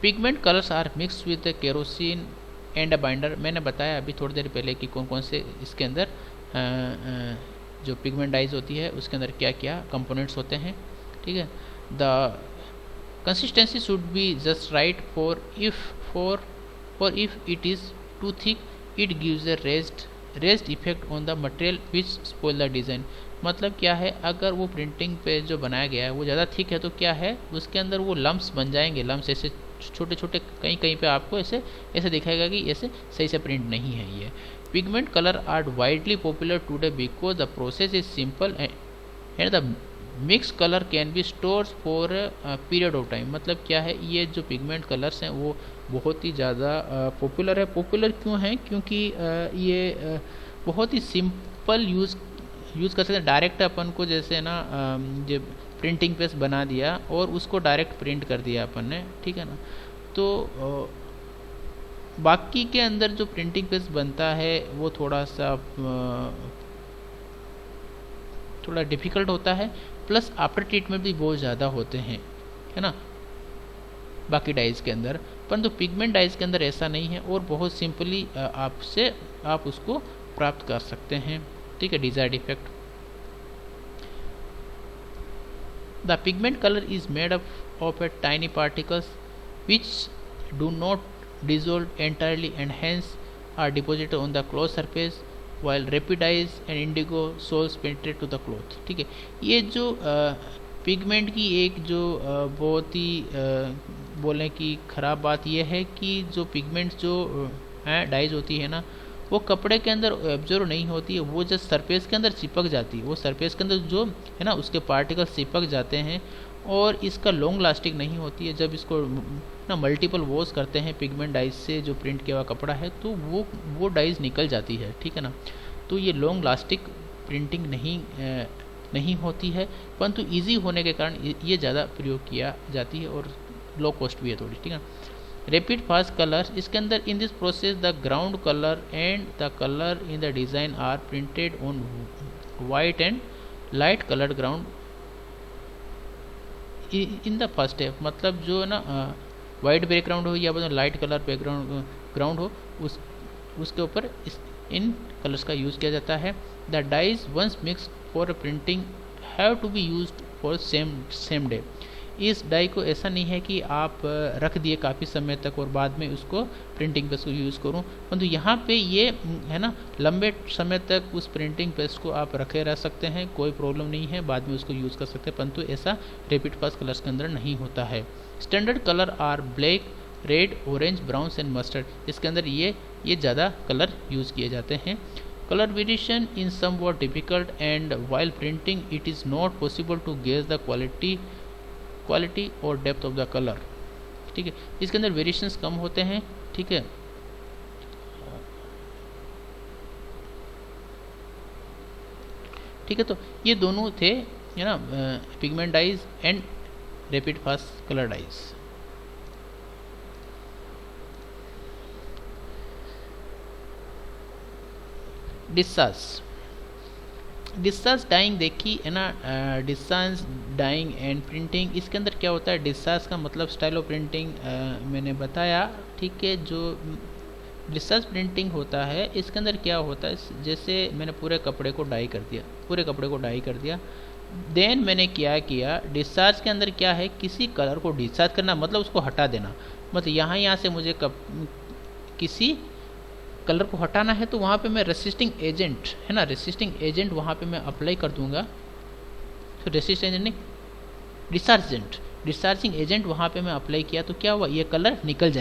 pigment colours are mix with kerosene and a binder. मैंने बताया अभी थोड़ी देर पहले कि कौन कौन से इसके अंदर जो पिगमेंट डाइज होती है उसके अंदर क्या क्या कंपोनेंट्स होते हैं। ठीक है, the consistency should be just right, for if it is too thick it gives a raised effect on the material which spoil the design। मतलब क्या है, अगर वो प्रिंटिंग पे जो बनाया गया है वो ज़्यादा थिक है तो क्या है, उसके अंदर वो लम्ब्स बन जाएंगे, लम्ब्स ऐसे छोटे छोटे कहीं पे आपको ऐसे दिखाएगा कि ऐसे सही से प्रिंट नहीं है। ये pigment colour are widely popular today because the process is simple and the mix colour can be store for period of time. मतलब क्या है, ये जो पिगमेंट कलर्स हैं वो बहुत ही ज़्यादा पॉपुलर है। पॉपुलर क्यों है, क्योंकि ये बहुत ही सिंपल यूज़ कर सकते हैं। डायरेक्ट अपन को जैसे ना जो प्रिंटिंग प्रेस बना दिया और उसको डायरेक्ट प्रिंट कर दिया अपन ने। ठीक है ना, तो बाकी के अंदर जो प्रिंटिंग प्रेस बनता है वो थोड़ा डिफ़िकल्ट होता है, प्लस आफ्टर ट्रीटमेंट भी बहुत ज़्यादा होते हैं, है ना, बाकी डाइज़ के अंदर। परंतु पिगमेंट डाइज़ के अंदर ऐसा नहीं है और बहुत सिंपली आप उसको प्राप्त कर सकते हैं। ठीक है, desired effect. The pigment colour is made up of a tiny particles which do not dissolve entirely and hence are deposited on the cloth surface while rapid dyes and indigo sols penetrate to the cloth। ठीक है, ये जो pigment की एक जो बहुत ही बोलें कि ख़राब बात यह है कि जो पिगमेंट जो डाइज होती है ना वो कपड़े के अंदर एब्जॉर्व नहीं होती है, वो जब सरफेस के अंदर चिपक जाती है, वो सरफेस के अंदर जो है ना उसके पार्टिकल्स चिपक जाते हैं और इसका लॉन्ग लास्टिंग नहीं होती है। जब इसको ना मल्टीपल वॉश करते हैं पिगमेंट डाइज से जो प्रिंट किया हुआ कपड़ा है तो वो डाइज निकल जाती है। ठीक है ना, तो ये लॉन्ग लास्टिक प्रिंटिंग नहीं होती है, परंतु ईजी होने के कारण ये ज़्यादा प्रयोग किया जाती है और लो कॉस्ट भी है थोड़ी। ठीक है, रैपिड फास्ट कलर्स, इसके अंदर in this process the ground colour and the colour in the design are printed on white and light coloured ground in the first step, मतलब जो है ना वाइट बैकग्राउंड हो या लाइट कलर बैकग्राउंड ग्राउंड हो, उसके ऊपर इन कलर्स का यूज़ किया जाता है। The dyes once mix for printing have to be used for same day. इस डाई को ऐसा नहीं है कि आप रख दिए काफ़ी समय तक और बाद में उसको प्रिंटिंग प्रेस को यूज़ करूं, परंतु यहाँ पे ये है ना लंबे समय तक उस प्रिंटिंग प्रेस को आप रखे रह सकते हैं, कोई प्रॉब्लम नहीं है, बाद में उसको यूज़ कर सकते हैं, परंतु ऐसा रैपिड फास्ट कलर्स के अंदर नहीं होता है। Standard colour are black, red, orange, brown and mustard. इसके अंदर ये ज़्यादा कलर यूज़ किए जाते हैं। Colour variation in somewhat difficult and while printing it is not possible to gauge the quality और डेप्थ ऑफ द कलर। ठीक है, इसके अंदर वेरिएशंस कम होते हैं। ठीक है, तो ये दोनों थे है ना pigment dyes and rapid fast colour dyes. Discharge dyeing देखी है ना, डिस्चार्ज डाइंग एंड प्रिंटिंग, इसके अंदर क्या होता है, डिस्चार्ज का मतलब स्टाइल ऑफ प्रिंटिंग मैंने बताया। ठीक है, जो डिस्चार्ज प्रिंटिंग होता है इसके अंदर क्या होता है, जैसे मैंने पूरे कपड़े को डाई कर दिया, देन मैंने क्या किया, डिस्चार्ज के अंदर क्या है, किसी कलर को डिस्चार्ज करना मतलब उसको हटा देना, मतलब यहाँ से मुझे किसी कलर को हटाना है तो वहाँ पे मैं रेसिस्टिंग एजेंट है ना, रेसिस्टिंग एजेंट वहाँ पे मैं अप्लाई कर दूंगा। तो रेसिस्टिंग एजेंट डिस्चार्जिंग एजेंट वहाँ पे मैं अप्लाई किया तो क्या हुआ, ये कलर निकल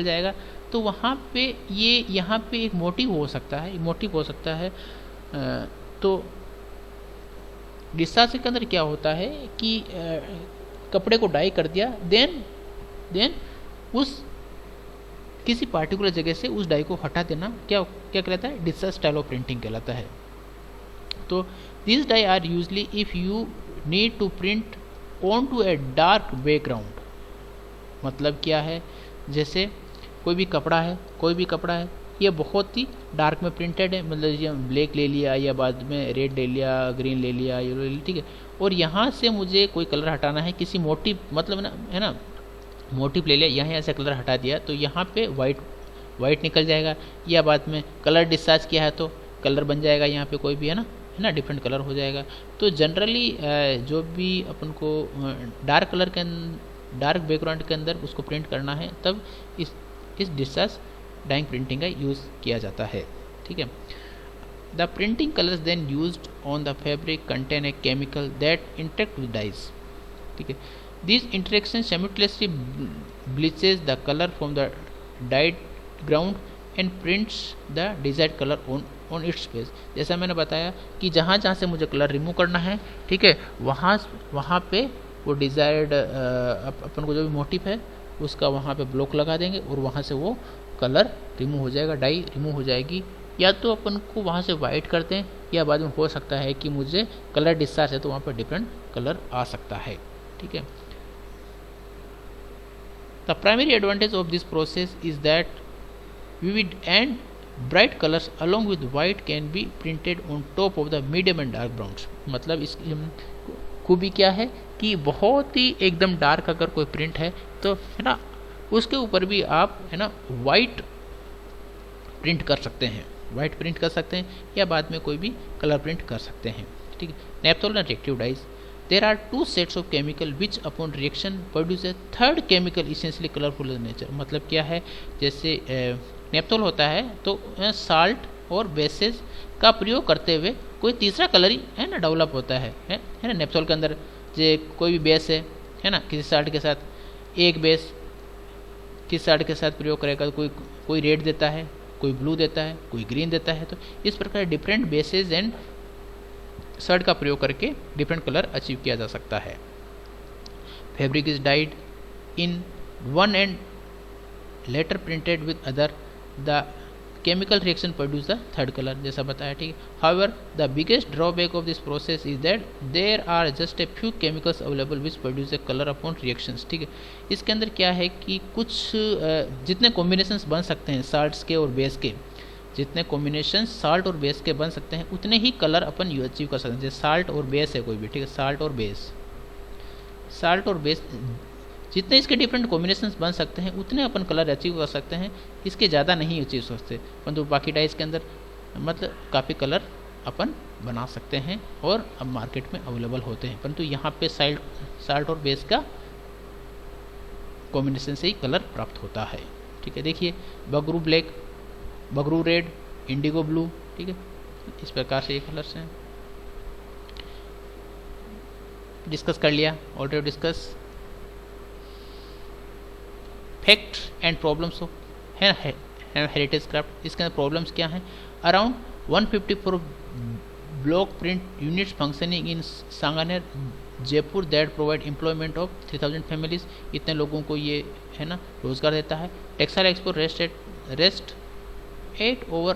जाएगा, तो वहाँ पे यहाँ पे एक मोटिव हो सकता है, तो डिस्चार्ज के अंदर क्या होता है कि कपड़े को डाई कर दिया, देन उस किसी पार्टिकुलर जगह से उस डाई को हटा देना क्या कहलाता है, डिस्चार्ज स्टाइल ऑफ प्रिंटिंग कहलाता है। तो this dye are usually if you need to print on to a dark background. मतलब क्या है, जैसे कोई भी कपड़ा है ये बहुत ही डार्क में प्रिंटेड है, मतलब ये ब्लैक ले लिया या बाद में रेड ले लिया, ग्रीन ले लिया, येलो ले लिया, ठीक है, और यहाँ से मुझे कोई कलर हटाना है, किसी मोटिव मतलब है ना मोटिव ले लिया, यहाँ से कलर हटा दिया तो यहाँ पे वाइट निकल जाएगा, या बाद में कलर डिस्चार्ज किया है तो कलर बन जाएगा, यहाँ पे कोई भी है ना डिफरेंट कलर हो जाएगा। तो जनरली जो भी अपन को डार्क बैकग्राउंड के अंदर उसको प्रिंट करना है तब इस डिस्चार्ज डाइंग प्रिंटिंग का यूज़ किया जाता है। ठीक है, the printing colours then used on the fabric contain a chemical that interact with dyes. ठीक है, These interactions simultaneously bleaches the color from the dyed ground and prints the desired color on its face। जैसा मैंने बताया कि जहाँ से मुझे colour remove करना है, ठीक है, वहाँ पे वो डिज़ायर्ड अपन को जो भी मोटिव है उसका वहाँ पे ब्लॉक लगा देंगे और वहाँ से वो कलर रिमूव हो जाएगा, डाई रिमूव हो जाएगी। या तो अपन को वहाँ से वाइट करते हैं या बाद में हो सकता है कि मुझे कलर डिस्चार्ज है तो वहाँ पर डिफरेंट कलर आ सकता है। ठीक है, The primary advantage of this process is that vivid and bright colors along with white can be printed on top of the medium and dark browns। मतलब इस खूबी क्या है कि बहुत ही एकदम डार्क अगर कोई प्रिंट है तो है ना उसके ऊपर भी आप है ना वाइट प्रिंट कर सकते हैं, या बाद में कोई भी कलर प्रिंट कर सकते हैं। ठीक है, naphthol and reactive dyes, there are two sets of chemical which upon reaction produce a third chemical essentially colorful in nature। मतलब क्या है, जैसे नेपथोल होता है तो साल्ट और बेसेस का प्रयोग करते हुए कोई तीसरा कलर ही है ना डेवलप होता है ना नेपथोल के अंदर। जो कोई भी बेस है ना किसी साल्ट के साथ, एक बेस किस साल्ट के साथ प्रयोग करेगा, कोई रेड देता है, कोई ब्लू देता है, कोई ग्रीन देता है, तो इस प्रकार डिफरेंट बेसेस एंड सर्ट का प्रयोग करके डिफरेंट कलर अचीव किया जा सकता है। Fabric is dyed in one and later printed with other, the chemical reaction produce the third colour, जैसा बताया। ठीक है, however the biggest drawback of this process is that there are just a few chemicals available which produce a colour upon reactions. ठीक है, इसके अंदर क्या है कि कुछ जितने कॉम्बिनेशंस बन सकते हैं साल्ट्स के और बेस के जितने कॉम्बिनेशन साल्ट और बेस के बन सकते हैं उतने ही कलर अपन अचीव कर सकते हैं। जैसे साल्ट और बेस है कोई भी, ठीक है, साल्ट और बेस जितने इसके डिफरेंट कॉम्बिनेशंस बन सकते हैं उतने अपन कलर अचीव कर सकते हैं, इसके ज़्यादा नहीं अचीव सकते। परंतु बाकी डाइस के अंदर मतलब काफ़ी कलर अपन बना सकते हैं और अब मार्केट में अवेलेबल होते हैं, परंतु यहाँ पे साल्ट और बेस का कॉम्बिनेशन से ही कलर प्राप्त होता है। ठीक है, देखिए Bagru black, Bagru red, Indigo blue, ठीक है, इस प्रकार से ये कलर्स हैं। डिस्कस कर लिया, already discuss. Fact and problems of heritage craft, इसके अंदर प्रॉब्लम्स क्या हैं? Around 154 block print units functioning in Sanganer Jaipur that provide employment of 3000 families, इतने लोगों को ये है ना रोजगार देता है। Textile export rest 8 over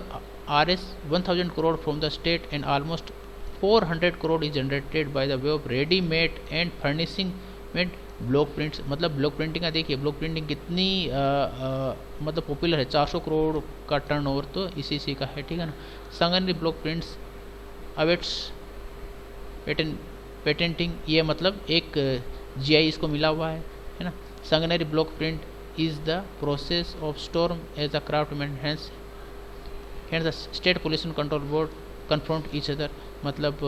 Rs 1000 crore from the state and almost 400 crore is generated by the way of ready made and furnishing made block prints. मतलब ब्लॉक प्रिंटिंग का देखिए, ब्लॉक प्रिंटिंग कितनी मतलब पॉपुलर है, 400 करोड़ का टर्नओवर तो इसी का है, ठीक है ना। Sanganeri block prints awaits patenting, ये मतलब एक जीआई इसको मिला हुआ है ना। Sanganeri block print is the process of storm as a craftsman hands and the state pollution control board confront each other. मतलब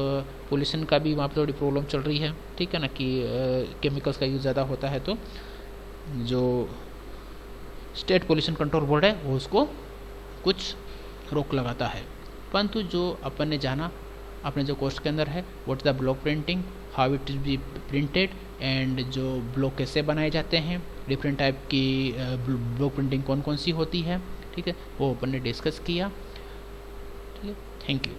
पोल्यूशन का भी वहाँ पर थोड़ी प्रॉब्लम चल रही है, ठीक है ना, कि केमिकल्स का यूज़ ज़्यादा होता है, तो जो स्टेट पोल्यूशन कंट्रोल बोर्ड है वो उसको कुछ रोक लगाता है। परंतु जो अपन ने जाना अपने जो कोर्स के अंदर है, what is the block printing, how it is be printed and जो ब्लॉक कैसे बनाए जाते हैं, डिफरेंट टाइप की ब्लॉक प्रिंटिंग कौन कौन सी होती है, ठीक है, वो अपन ने डिस्कस किया। ठीक है, थैंक यू।